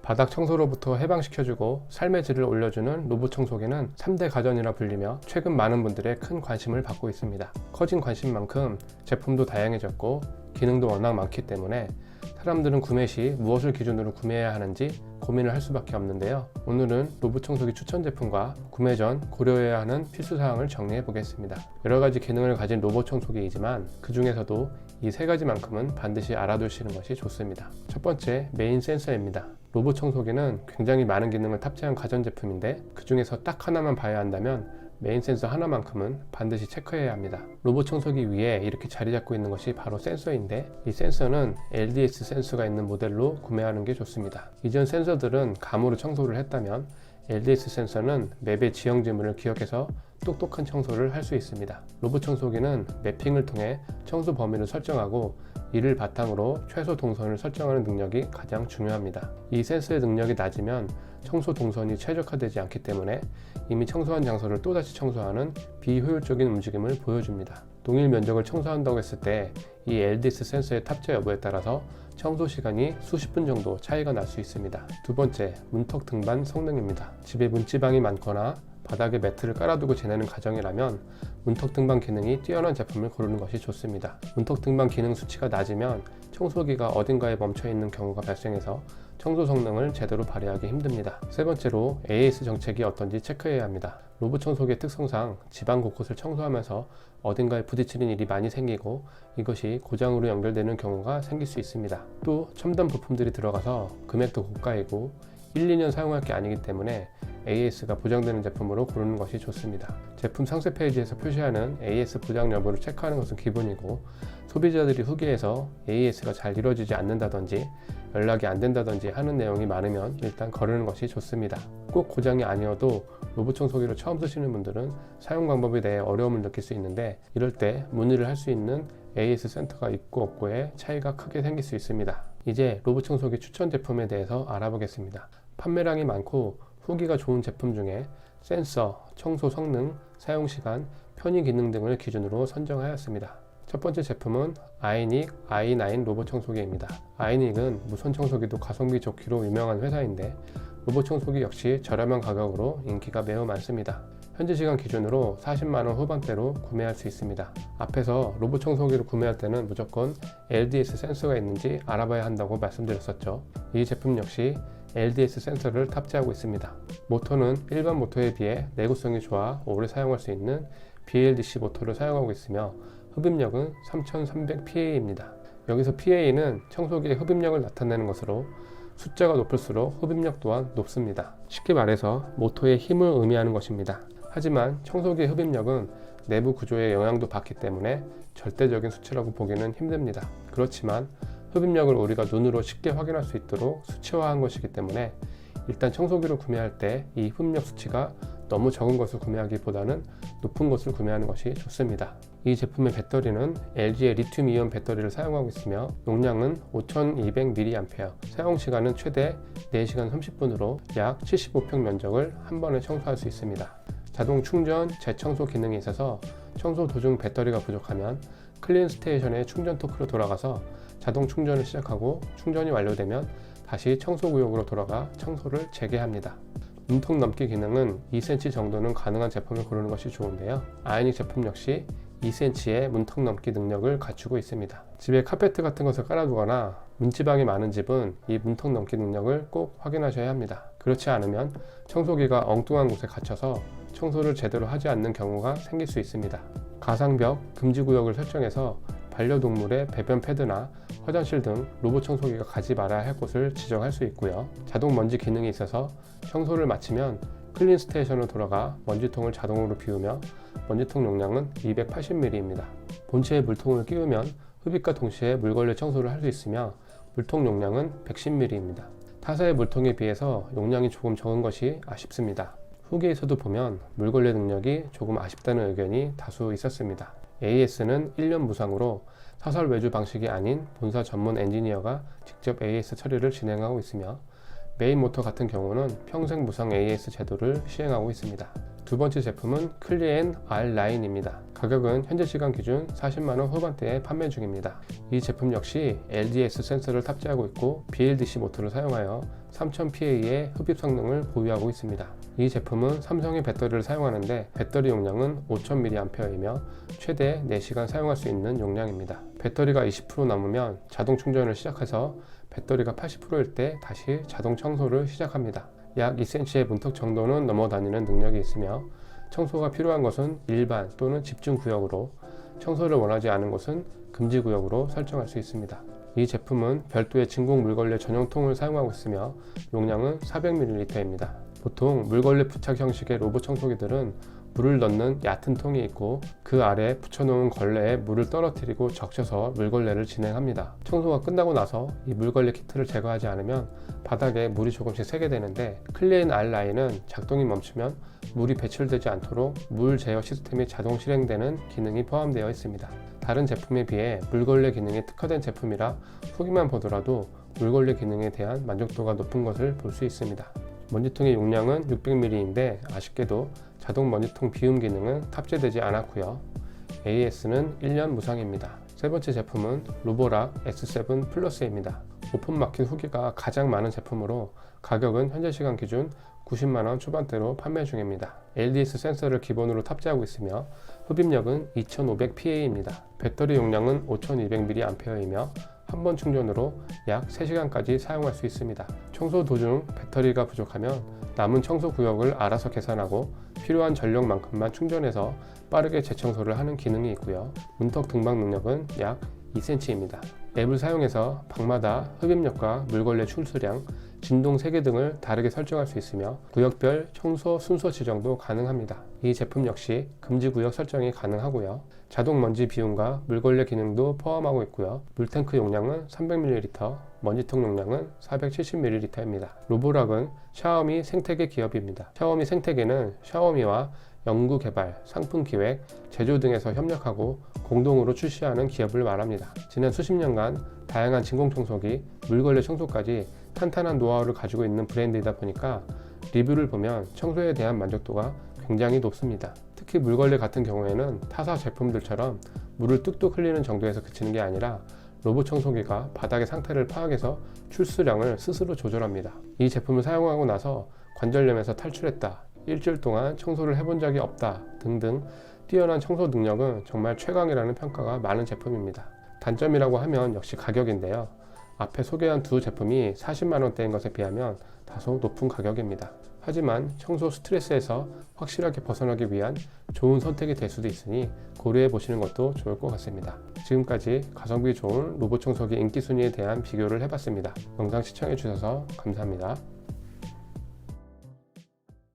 바닥 청소로부터 해방시켜주고 삶의 질을 올려주는 로봇 청소기는 3대 가전이라 불리며 최근 많은 분들의 큰 관심을 받고 있습니다. 커진 관심만큼 제품도 다양해졌고 기능도 워낙 많기 때문에 사람들은 구매 시 무엇을 기준으로 구매해야 하는지 고민을 할 수밖에 없는데요. 오늘은 로봇 청소기 추천 제품과 구매 전 고려해야 하는 필수사항을 정리해 보겠습니다. 여러가지 기능을 가진 로봇 청소기이지만 그 중에서도 이 세 가지만큼은 반드시 알아두시는 것이 좋습니다. 첫 번째, 메인 센서입니다. 로봇 청소기는 굉장히 많은 기능을 탑재한 가전제품인데 그 중에서 딱 하나만 봐야 한다면 메인 센서 하나만큼은 반드시 체크해야 합니다. 로봇 청소기 위에 이렇게 자리 잡고 있는 것이 바로 센서인데 이 센서는 LDS 센서가 있는 모델로 구매하는 게 좋습니다. 이전 센서들은 감으로 청소를 했다면 LDS 센서는 맵의 지형 지문을 기억해서 똑똑한 청소를 할 수 있습니다. 로봇 청소기는 매핑을 통해 청소 범위를 설정하고 이를 바탕으로 최소 동선을 설정하는 능력이 가장 중요합니다. 이 센서의 능력이 낮으면 청소 동선이 최적화되지 않기 때문에 이미 청소한 장소를 또다시 청소하는 비효율적인 움직임을 보여줍니다. 동일 면적을 청소한다고 했을 때 이 LDS 센서의 탑재 여부에 따라서 청소 시간이 수십 분 정도 차이가 날 수 있습니다. 두 번째, 문턱 등반 성능입니다. 집에 문지방이 많거나 바닥에 매트를 깔아두고 지내는 가정이라면 문턱 등반 기능이 뛰어난 제품을 고르는 것이 좋습니다. 문턱 등반 기능 수치가 낮으면 청소기가 어딘가에 멈춰 있는 경우가 발생해서 청소 성능을 제대로 발휘하기 힘듭니다. 세 번째로 AS 정책이 어떤지 체크해야 합니다. 로봇 청소기의 특성상 집안 곳곳을 청소하면서 어딘가에 부딪히는 일이 많이 생기고 이것이 고장으로 연결되는 경우가 생길 수 있습니다. 또 첨단 부품들이 들어가서 금액도 고가이고 1, 2년 사용할 게 아니기 때문에 AS가 보장되는 제품으로 고르는 것이 좋습니다. 제품 상세 페이지에서 표시하는 AS 보장 여부를 체크하는 것은 기본이고 소비자들이 후기에서 AS가 잘 이루어지지 않는다든지 연락이 안 된다든지 하는 내용이 많으면 일단 거르는 것이 좋습니다. 꼭 고장이 아니어도 로봇 청소기를 처음 쓰시는 분들은 사용 방법에 대해 어려움을 느낄 수 있는데 이럴 때 문의를 할 수 있는 AS 센터가 있고 없고의 차이가 크게 생길 수 있습니다. 이제 로봇 청소기 추천 제품에 대해서 알아보겠습니다. 판매량이 많고 후기가 좋은 제품 중에 센서, 청소 성능, 사용시간, 편의 기능 등을 기준으로 선정하였습니다. 첫 번째 제품은 아이닉 i9 로봇 청소기입니다. 아이닉은 무선 청소기도 가성비 좋기로 유명한 회사인데 로봇 청소기 역시 저렴한 가격으로 인기가 매우 많습니다. 현재 시간 기준으로 40만원 후반대로 구매할 수 있습니다. 앞에서 로봇 청소기를 구매할 때는 무조건 LDS 센서가 있는지 알아봐야 한다고 말씀드렸었죠. 이 제품 역시 LDS 센서를 탑재하고 있습니다. 모터는 일반 모터에 비해 내구성이 좋아 오래 사용할 수 있는 BLDC 모터를 사용하고 있으며 흡입력은 3300PA입니다. 여기서 PA는 청소기의 흡입력을 나타내는 것으로 숫자가 높을수록 흡입력 또한 높습니다. 쉽게 말해서 모터의 힘을 의미하는 것입니다. 하지만 청소기의 흡입력은 내부 구조에 영향도 받기 때문에 절대적인 수치라고 보기는 힘듭니다. 그렇지만 흡입력을 우리가 눈으로 쉽게 확인할 수 있도록 수치화한 것이기 때문에 일단 청소기를 구매할 때 이 흡입력 수치가 너무 적은 것을 구매하기보다는 높은 것을 구매하는 것이 좋습니다. 이 제품의 배터리는 LG의 리튬 이온 배터리를 사용하고 있으며 용량은 5200mAh, 사용시간은 최대 4시간 30분으로 약 75평 면적을 한 번에 청소할 수 있습니다. 자동 충전, 재청소 기능이 있어서 청소 도중 배터리가 부족하면 클린 스테이션의 충전 토크로 돌아가서 자동 충전을 시작하고 충전이 완료되면 다시 청소 구역으로 돌아가 청소를 재개합니다. 문턱 넘기 기능은 2cm 정도는 가능한 제품을 고르는 것이 좋은데요. 아이닉 제품 역시 2cm의 문턱 넘기 능력을 갖추고 있습니다. 집에 카페트 같은 것을 깔아두거나 문지방이 많은 집은 이 문턱 넘기 능력을 꼭 확인하셔야 합니다. 그렇지 않으면 청소기가 엉뚱한 곳에 갇혀서 청소를 제대로 하지 않는 경우가 생길 수 있습니다. 가상벽, 금지구역을 설정해서 반려동물의 배변 패드나 화장실 등 로봇 청소기가 가지 말아야 할 곳을 지정할 수 있고요. 자동 먼지 기능이 있어서 청소를 마치면 클린 스테이션으로 돌아가 먼지통을 자동으로 비우며 먼지통 용량은 280ml입니다. 본체에 물통을 끼우면 흡입과 동시에 물걸레 청소를 할 수 있으며 물통 용량은 110ml입니다. 타사의 물통에 비해서 용량이 조금 적은 것이 아쉽습니다. 후기에서도 보면 물걸레 능력이 조금 아쉽다는 의견이 다수 있었습니다. AS는 1년 무상으로 사설 외주 방식이 아닌 본사 전문 엔지니어가 직접 AS 처리를 진행하고 있으며 메인 모터 같은 경우는 평생 무상 AS 제도를 시행하고 있습니다. 두 번째 제품은 클리엔 R9입니다. 가격은 현재 시간 기준 40만원 후반대에 판매 중입니다. 이 제품 역시 LDS 센서를 탑재하고 있고 BLDC 모터를 사용하여 3000PA의 흡입 성능을 보유하고 있습니다. 이 제품은 삼성의 배터리를 사용하는데 배터리 용량은 5000mAh이며 최대 4시간 사용할 수 있는 용량입니다. 배터리가 20% 남으면 자동 충전을 시작해서 배터리가 80%일 때 다시 자동 청소를 시작합니다. 약 2cm의 문턱 정도는 넘어다니는 능력이 있으며 청소가 필요한 것은 일반 또는 집중 구역으로, 청소를 원하지 않은 곳은 금지 구역으로 설정할 수 있습니다. 이 제품은 별도의 진공 물걸레 전용통을 사용하고 있으며 용량은 400ml입니다. 보통 물걸레 부착 형식의 로봇 청소기들은 물을 넣는 얕은 통이 있고 그 아래에 붙여놓은 걸레에 물을 떨어뜨리고 적셔서 물걸레를 진행합니다. 청소가 끝나고 나서 이 물걸레 키트를 제거하지 않으면 바닥에 물이 조금씩 새게 되는데 클린 R 라인은 작동이 멈추면 물이 배출되지 않도록 물 제어 시스템이 자동 실행되는 기능이 포함되어 있습니다. 다른 제품에 비해 물걸레 기능이 특화된 제품이라 후기만 보더라도 물걸레 기능에 대한 만족도가 높은 것을 볼 수 있습니다. 먼지통의 용량은 600ml인데 아쉽게도 자동 먼지통 비움 기능은 탑재되지 않았고요. AS는 1년 무상입니다. 세 번째 제품은 루보락 S7 플러스입니다. 오픈마켓 후기가 가장 많은 제품으로 가격은 현재 시간 기준 90만원 초반대로 판매 중입니다. LDS 센서를 기본으로 탑재하고 있으며 흡입력은 2500PA입니다. 배터리 용량은 5200mAh이며 한 번 충전으로 약 3시간까지 사용할 수 있습니다. 청소 도중 배터리가 부족하면 남은 청소 구역을 알아서 계산하고 필요한 전력만큼만 충전해서 빠르게 재청소를 하는 기능이 있고요. 문턱 등박 능력은 약 2cm입니다. 앱을 사용해서 방마다 흡입력과 물걸레 출수량, 진동 세계 등을 다르게 설정할 수 있으며 구역별 청소 순서 지정도 가능합니다. 이 제품 역시 금지 구역 설정이 가능하고요. 자동 먼지 비움과 물걸레 기능도 포함하고 있고요. 물탱크 용량은 300ml, 먼지통 용량은 470ml입니다. 루보락은 샤오미 생태계 기업입니다. 샤오미 생태계는 샤오미와 연구 개발, 상품 기획, 제조 등에서 협력하고 공동으로 출시하는 기업을 말합니다. 지난 수십 년간 다양한 진공청소기, 물걸레 청소까지 탄탄한 노하우를 가지고 있는 브랜드이다 보니까 리뷰를 보면 청소에 대한 만족도가 굉장히 높습니다. 특히 물걸레 같은 경우에는 타사 제품들처럼 물을 뚝뚝 흘리는 정도에서 그치는 게 아니라 로봇 청소기가 바닥의 상태를 파악해서 출수량을 스스로 조절합니다. 이 제품을 사용하고 나서 관절염에서 탈출했다, 일주일 동안 청소를 해본 적이 없다 등등 뛰어난 청소 능력은 정말 최강이라는 평가가 많은 제품입니다. 단점이라고 하면 역시 가격인데요. 앞에 소개한 두 제품이 40만원대인 것에 비하면 다소 높은 가격입니다. 하지만 청소 스트레스에서 확실하게 벗어나기 위한 좋은 선택이 될 수도 있으니 고려해 보시는 것도 좋을 것 같습니다. 지금까지 가성비 좋은 로봇 청소기 인기 순위에 대한 비교를 해봤습니다. 영상 시청해 주셔서 감사합니다.